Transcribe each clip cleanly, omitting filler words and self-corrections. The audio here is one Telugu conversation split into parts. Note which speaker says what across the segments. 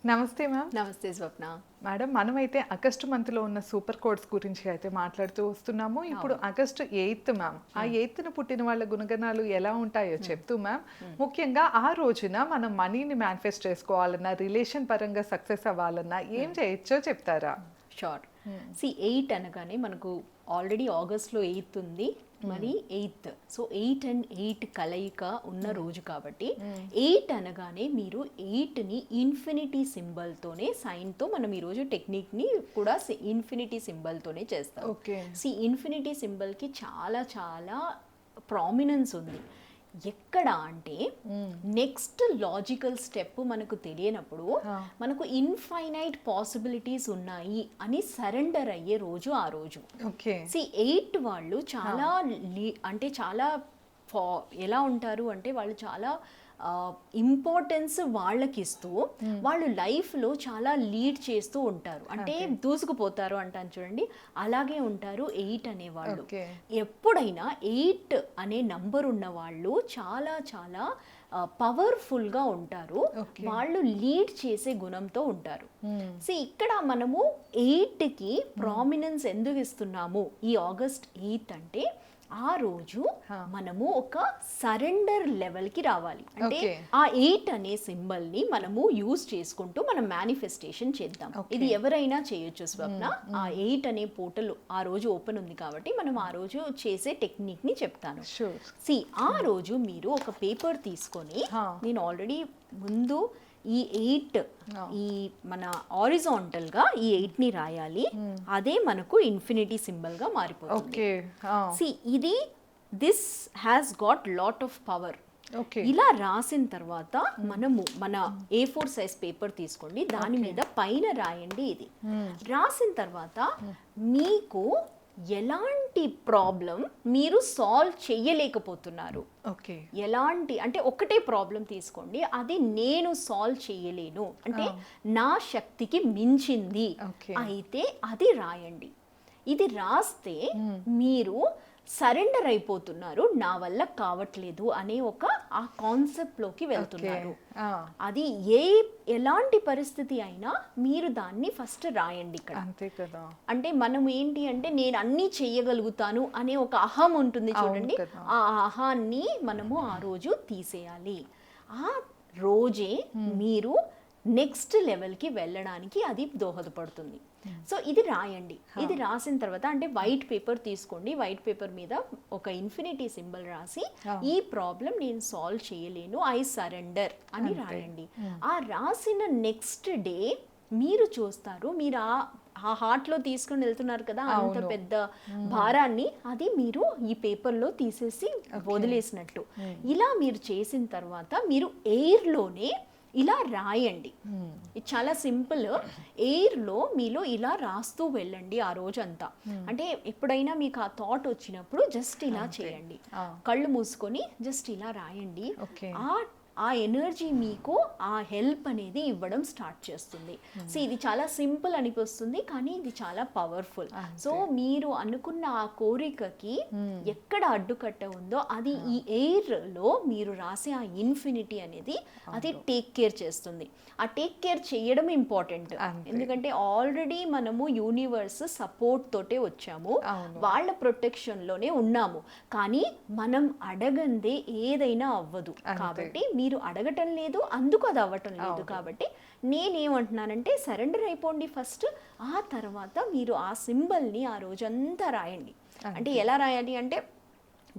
Speaker 1: నమస్తే మ్యామ్.
Speaker 2: నమస్తే స్వప్న.
Speaker 1: మేడం, మనమైతే ఆగస్టు మంత్లో ఉన్న సూపర్ కోడ్స్ గురించి అయితే మాట్లాడుతూ వస్తున్నాము. ఇప్పుడు ఆగస్టు 8 మ్యామ్. ఆ 8న పుట్టిన వాళ్ళ గుణగణాలు ఎలా ఉంటాయో చెప్తూ మ్యామ్, ముఖ్యంగా ఆ రోజున మనం మనీని మేనిఫెస్ట్ చేసుకోవాలన్నా, రిలేషన్ పరంగా సక్సెస్ అవ్వాలన్నా ఏం చేయొచ్చో చెప్తారా?
Speaker 2: షూర్. 8 అనగానే మనకు ఆల్రెడీ ఆగస్ట్లో 8 ఉంది, మరి 8th. సో 8 అండ్ 8 కలయిక ఉన్న రోజు కాబట్టి 8 అనగానే మీరు 8ని ఇన్ఫినిటీ సింబల్తోనే సైన్తో మనం ఈరోజు టెక్నిక్ని కూడా ఇన్ఫినిటీ సింబల్తోనే చేస్తాం.
Speaker 1: ఓకే.
Speaker 2: ఇన్ఫినిటీ సింబల్కి చాలా చాలా ప్రామినెన్స్ ఉంది. ఎక్కడ అంటే నెక్స్ట్ లాజికల్ స్టెప్ మనకు తెలియనప్పుడు మనకు ఇన్ఫైనైట్ పాసిబిలిటీస్ ఉన్నాయి అని సరెండర్ అయ్యే రోజు ఆ రోజు.
Speaker 1: ఓకే.
Speaker 2: 8 వాళ్ళు చాలా అంటే చాలా ఎలా ఉంటారు అంటే వాళ్ళు చాలా ఇంపార్టెన్స్ వాళ్ళకి ఇస్తూ వాళ్ళు లైఫ్లో చాలా లీడ్ చేస్తూ ఉంటారు, అంటే దూసుకుపోతారు అంటాను చూడండి, అలాగే ఉంటారు 8 అనేవాళ్ళు. ఎప్పుడైనా 8 అనే నంబర్ ఉన్న వాళ్ళు చాలా చాలా పవర్ఫుల్గా ఉంటారు, వాళ్ళు లీడ్ చేసే గుణంతో ఉంటారు. ఇక్కడ మనము 8కి ప్రామినెన్స్ ఎందుకు ఇస్తున్నాము ఈ ఆగస్ట్ 8 అంటే ఆ రోజు మనము ఒక సరెండర్ లెవెల్కి రావాలి. అంటే ఆ 8 అనే సింబల్ ని మనము యూజ్ చేసుకుంటూ మనం మేనిఫెస్టేషన్ చేద్దాం. ఇది ఎవరైనా చేయొచ్చు స్వప్న. ఆ 8 అనే పోర్టల్ ఆ రోజు ఓపెన్ ఉంది కాబట్టి మనం ఆ రోజు చేసే టెక్నిక్ ని చెప్తాను. ఆ రోజు మీరు ఒక పేపర్ తీసుకొని, నేను ఆల్రెడీ ముందు ఈ 8 ఈ మన హారిజాంటల్ గా ఈ 8 ని రాయాలి, అదే మనకు ఇన్ఫినిటీ సింబల్ గా మారిపోతుంది. ఇది this has got lot of power. ఇలా రాసిన తర్వాత మనము మన A4 సైజ్ పేపర్ తీసుకోండి, దాని మీద పైన రాయండి. ఇది రాసిన తర్వాత మీకు ఎలాంటి ప్రాబ్లం మీరు సాల్వ్ చేయలేకపోతున్నారు, ఎలాంటి అంటే ఒకటే ప్రాబ్లం తీసుకోండి, అది నేను సాల్వ్ చేయలేను అంటే నా శక్తికి మించింది అయితే అది రాయండి. ఇది రాస్తే మీరు సరెండర్ అయిపోతున్నారు, నా వల్ల కావట్లేదు అనే ఒక ఆ కాన్సెప్ట్ లోకి వెళ్తున్నారు. అది ఎలాంటి పరిస్థితి అయినా మీరు దాన్ని ఫస్ట్ రాయండి ఇక్కడ. అంటే మనం ఏంటి అంటే నేను అన్నీ చెయ్యగలుగుతాను అనే ఒక అహం ఉంటుంది చూడండి, ఆ అహాన్ని మనము ఆ రోజు తీసేయాలి. ఆ రోజే మీరు నెక్స్ట్ లెవెల్కి వెళ్ళడానికి అది దోహదపడుతుంది. సో ఇది రాయండి. ఇది రాసిన తర్వాత అంటే వైట్ పేపర్ తీసుకోండి, వైట్ పేపర్ మీద ఒక ఇన్ఫినిటీ సింబల్ రాసి ఈ ప్రాబ్లం నేను సాల్వ్ చేయలేను, ఐ సరెండర్ అని రాయండి. ఆ రాసిన నెక్స్ట్ డే మీరు చూస్తారు, మీరు ఆ హార్ట్లో తీసుకుని వెళ్తున్నారు కదా అంత పెద్ద భారాన్ని, అది మీరు ఈ పేపర్లో తీసేసి వదిలేసినట్టు. ఇలా మీరు చేసిన తర్వాత మీరు ఎయిర్లోనే ఇలా రాయండి. ఇది చాలా సింపుల్. ఎయిర్లో మీలో ఇలా రాస్తూ వెళ్ళండి ఆ రోజంతా. అంటే ఎప్పుడైనా మీకు ఆ థాట్ వచ్చినప్పుడు జస్ట్ ఇలా చేయండి, కళ్ళు మూసుకొని జస్ట్ ఇలా రాయండి. ఆ ఎనర్జీ మీకు ఆ హెల్ప్ అనేది ఇవ్వడం స్టార్ట్ చేస్తుంది. సో ఇది చాలా సింపుల్ అనిపిస్తుంది కానీ ఇది చాలా పవర్ఫుల్. సో మీరు అనుకున్న ఆ కోరికకి ఎక్కడ అడ్డుకట్ట ఉందో అది ఈ ఎయిర్లో మీరు రాసే ఆ ఇన్ఫినిటీ అనేది అది టేక్ కేర్ చేస్తుంది. ఆ టేక్ కేర్ చేయడం ఇంపార్టెంట్, ఎందుకంటే ఆల్రెడీ మనము యూనివర్స్ సపోర్ట్ తోటే వచ్చాము, వాళ్ళ ప్రొటెక్షన్లోనే ఉన్నాము. కానీ మనం అడగందే ఏదైనా అవ్వదు కాబట్టి మీరు అడగటం లేదు, అందుకు అది అవ్వటం లేదు. కాబట్టి నేనేమంటున్నానంటే సరెండర్ అయిపోండి ఫస్ట్, ఆ తర్వాత మీరు ఆ సింబల్ని ఆ రోజంతా రాయండి. అంటే ఎలా రాయాలి అంటే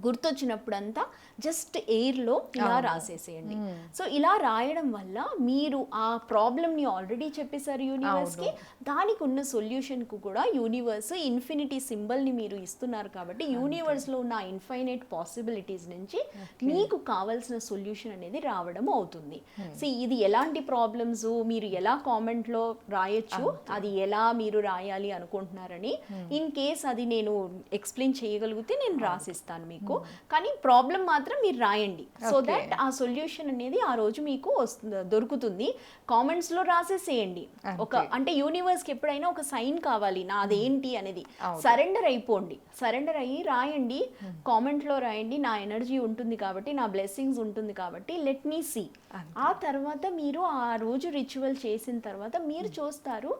Speaker 2: గుర్తొచ్చినప్పుడంతా జస్ట్ ఎయిర్లో ఇలా రాసేసేయండి. సో ఇలా రాయడం వల్ల మీరు ఆ ప్రాబ్లమ్ని ఆల్రెడీ చెప్పేశారు యూనివర్స్కి, దానికి ఉన్న సొల్యూషన్కు కూడా యూనివర్స్ ఇన్ఫినిటీ సింబల్ని మీరు ఇస్తున్నారు కాబట్టి యూనివర్స్లో ఉన్న ఇన్ఫైనైట్ పాసిబిలిటీస్ నుంచి మీకు కావాల్సిన సొల్యూషన్ అనేది రావడం అవుతుంది. సో ఇది ఎలాంటి ప్రాబ్లమ్స్ మీరు ఎలా కామెంట్లో రాయొచ్చు, అది ఎలా మీరు రాయాలి అనుకుంటున్నారని ఇన్ కేస్ అది నేను ఎక్స్ప్లెయిన్ చేయగలిగితే నేను రాసిస్తాను మీకు. మీకు, కానీ ప్రాబ్లం మాత్రం మీరు రాయండి. So
Speaker 1: Okay.
Speaker 2: దట్ ఆ సొల్యూషన్ అనేది ఆ రోజు మీకు దొరుకుతుంది. కామెంట్స్లో రాసేసేయండి. ఒక అంటే యూనివర్స్కి ఎప్పుడైనా ఒక సైన్ కావాలి నాదేంటి అనేది. సరెండర్ అయిపోండి, సరెండర్ అయ్యి రాయండి, కామెంట్లో రాయండి. నా ఎనర్జీ ఉంటుంది కాబట్టి, నా బ్లెస్సింగ్స్ ఉంటుంది కాబట్టి, లెట్ మీ సీ. ఆ తర్వాత మీరు ఆ రోజు రిచువల్ చేసిన తర్వాత మీరు చూస్తారు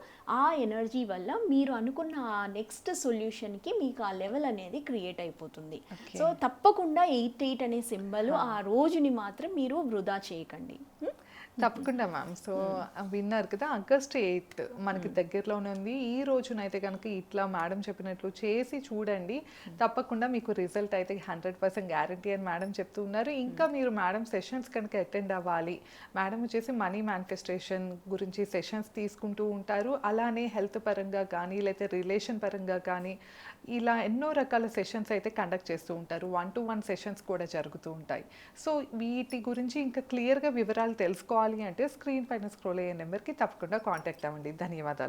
Speaker 2: ఆ ఎనర్జీ వల్ల మీరు అనుకున్న ఆ నెక్స్ట్ సొల్యూషన్కి మీకు ఆ లెవెల్ అనేది క్రియేట్ అయిపోతుంది. సో తప్పకుండా 88 అనే సింబల్ ఆ రోజుని మాత్రం మీరు వృధా చేయకండి.
Speaker 1: తప్పకుండా మ్యామ్. సో విన్నారు కదా, ఆగస్ట్ 8 మనకి దగ్గరలోనే ఉంది. ఈ రోజునైతే కనుక ఇట్లా మేడం చెప్పినట్లు చేసి చూడండి, తప్పకుండా మీకు రిజల్ట్ అయితే 100% గ్యారంటీ అని మేడం చెప్తూ ఉన్నారు. ఇంకా మీరు మేడం సెషన్స్ కనుక అటెండ్ అవ్వాలి, మేడం వచ్చేసి మనీ మేనిఫెస్టేషన్ గురించి సెషన్స్ తీసుకుంటూ ఉంటారు. అలానే హెల్త్ పరంగా కానీ లేకపోతే రిలేషన్ పరంగా కానీ ఇలా ఎన్నో రకాల సెషన్స్ అయితే కండక్ట్ చేస్తూ ఉంటారు. 1-to-1 సెషన్స్ కూడా జరుగుతూ ఉంటాయి. సో వీటి గురించి ఇంకా క్లియర్గా వివరాలు తెలుసుకోవాలి అంటే స్క్రీన్ పైన స్క్రోల్ అయ్యే నెంబర్కి తప్పకుండా కాంటాక్ట్ అవ్వండి. ధన్యవాదాలు.